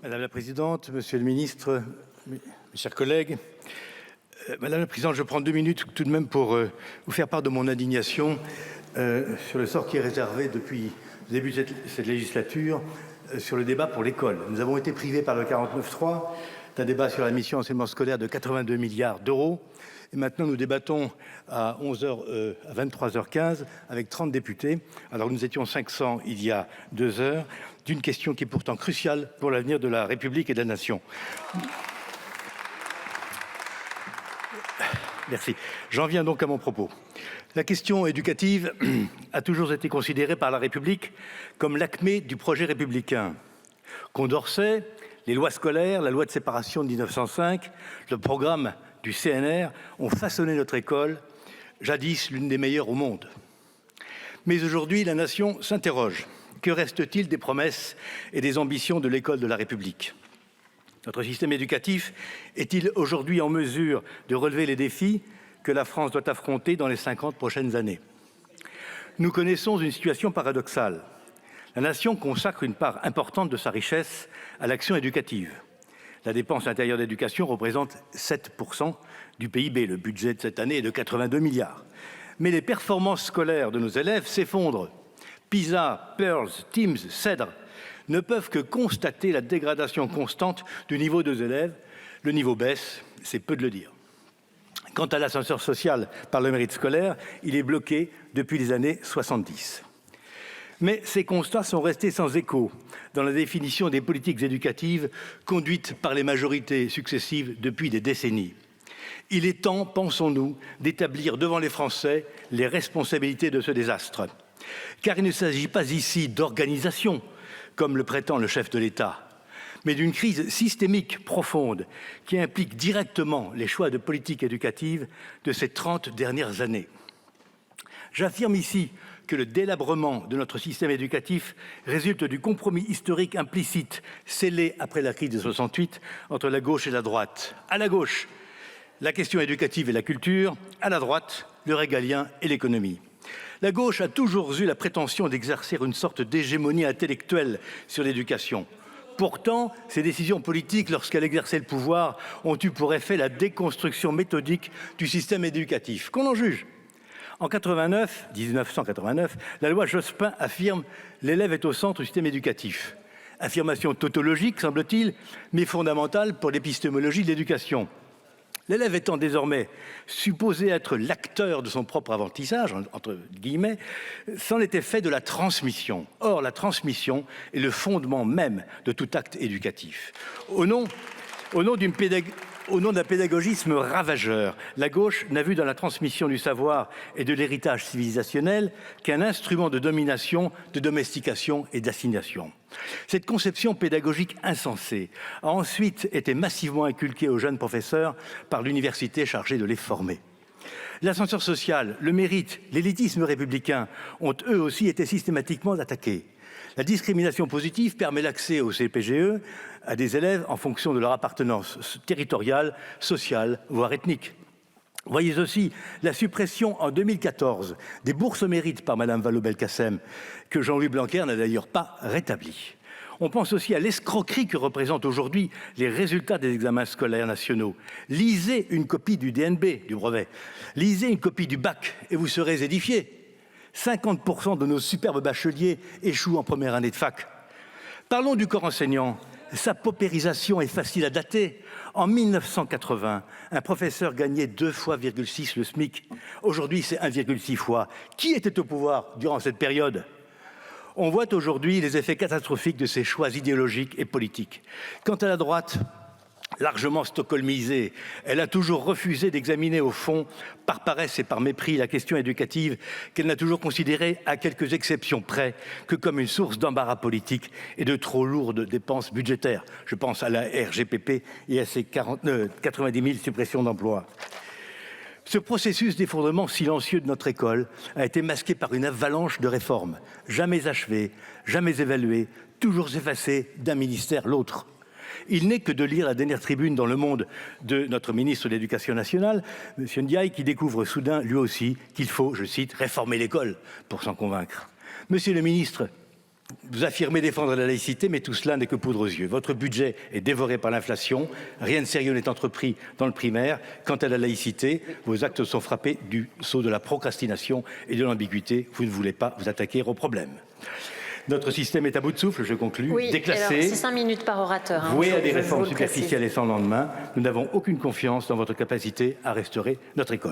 Madame la Présidente, Monsieur le Ministre, mes chers collègues, Madame la Présidente, je prends 2 minutes tout de même pour vous faire part de mon indignation sur le sort qui est réservé depuis le début de cette législature sur le débat pour l'école. Nous avons été privés par le 49.3 d'un débat sur la mission enseignement scolaire de 82 milliards d'euros. Et maintenant, nous débattons à 23h15 avec 30 députés. Alors nous étions 500 il y a 2 heures, d'une question qui est pourtant cruciale pour l'avenir de la République et de la Nation. Merci. J'en viens donc à mon propos. La question éducative a toujours été considérée par la République comme l'acmé du projet républicain. Condorcet, les lois scolaires, la loi de séparation de 1905, le programme du CNR ont façonné notre école, jadis l'une des meilleures au monde. Mais aujourd'hui, la nation s'interroge. Que reste-t-il des promesses et des ambitions de l'école de la République ? Notre système éducatif est-il aujourd'hui en mesure de relever les défis que la France doit affronter dans les 50 prochaines années ? Nous connaissons une situation paradoxale. La nation consacre une part importante de sa richesse à l'action éducative. La dépense intérieure d'éducation représente 7% du PIB. Le budget de cette année est de 82 milliards. Mais les performances scolaires de nos élèves s'effondrent. PISA, PIRLS, TIMSS, CEDRE ne peuvent que constater la dégradation constante du niveau des élèves. Le niveau baisse, c'est peu de le dire. Quant à l'ascenseur social par le mérite scolaire, il est bloqué depuis les années 70. Mais ces constats sont restés sans écho dans la définition des politiques éducatives conduites par les majorités successives depuis des décennies. Il est temps, pensons-nous, d'établir devant les Français les responsabilités de ce désastre. Car il ne s'agit pas ici d'organisation, comme le prétend le chef de l'État, mais d'une crise systémique profonde qui implique directement les choix de politique éducative de ces 30 dernières années. J'affirme ici que le délabrement de notre système éducatif résulte du compromis historique implicite scellé après la crise de 68 entre la gauche et la droite. À la gauche, la question éducative et la culture, à la droite, le régalien et l'économie. La gauche a toujours eu la prétention d'exercer une sorte d'hégémonie intellectuelle sur l'éducation. Pourtant, ses décisions politiques, lorsqu'elle exerçait le pouvoir, ont eu pour effet la déconstruction méthodique du système éducatif. Qu'on en juge. En 1989, la loi Jospin affirme « l'élève est au centre du système éducatif ». Affirmation tautologique, semble-t-il, mais fondamentale pour l'épistémologie de l'éducation. L'élève étant désormais supposé être l'acteur de son propre apprentissage, entre guillemets, c'en était fait de la transmission. Or, la transmission est le fondement même de tout acte éducatif. Au nom d'un pédagogisme ravageur, la gauche n'a vu dans la transmission du savoir et de l'héritage civilisationnel qu'un instrument de domination, de domestication et d'assignation. Cette conception pédagogique insensée a ensuite été massivement inculquée aux jeunes professeurs par l'université chargée de les former. L'ascenseur social, le mérite, l'élitisme républicain ont eux aussi été systématiquement attaqués. La discrimination positive permet l'accès au CPGE à des élèves en fonction de leur appartenance territoriale, sociale, voire ethnique. Voyez aussi la suppression en 2014 des bourses au mérite par Mme Vallaud-Belkacem, que Jean-Louis Blanquer n'a d'ailleurs pas rétabli. On pense aussi à l'escroquerie que représentent aujourd'hui les résultats des examens scolaires nationaux. Lisez une copie du DNB, du brevet. Lisez une copie du bac et vous serez édifiés. 50% de nos superbes bacheliers échouent en première année de fac. Parlons du corps enseignant. Sa paupérisation est facile à dater. En 1980, un professeur gagnait 2,6 fois le SMIC. Aujourd'hui, c'est 1,6 fois. Qui était au pouvoir durant cette période ? On voit aujourd'hui les effets catastrophiques de ces choix idéologiques et politiques. Quant à la droite, largement stockholmisée, elle a toujours refusé d'examiner au fond, par paresse et par mépris, la question éducative qu'elle n'a toujours considérée, à quelques exceptions près, que comme une source d'embarras politique et de trop lourdes dépenses budgétaires. Je pense à la RGPP et à ses 90 000 suppressions d'emplois. Ce processus d'effondrement silencieux de notre école a été masqué par une avalanche de réformes, jamais achevées, jamais évaluées, toujours effacées d'un ministère à l'autre. Il n'est que de lire la dernière tribune dans Le Monde de notre ministre de l'Éducation nationale, M. Ndiaye, qui découvre soudain, lui aussi, qu'il faut, je cite, « réformer l'école » pour s'en convaincre. Monsieur le ministre, Vous affirmez défendre la laïcité, mais tout cela n'est que poudre aux yeux. Votre budget est dévoré par l'inflation. Rien de sérieux n'est entrepris dans le primaire. Quant à la laïcité, vos actes sont frappés du sceau de la procrastination et de l'ambiguïté. Vous ne voulez pas vous attaquer aux problèmes. Notre système est à bout de souffle, je conclus, oui, déclassé, c'est 5 minutes par orateur. Voué à des réformes superficielles et sans lendemain. Nous n'avons aucune confiance dans votre capacité à restaurer notre école.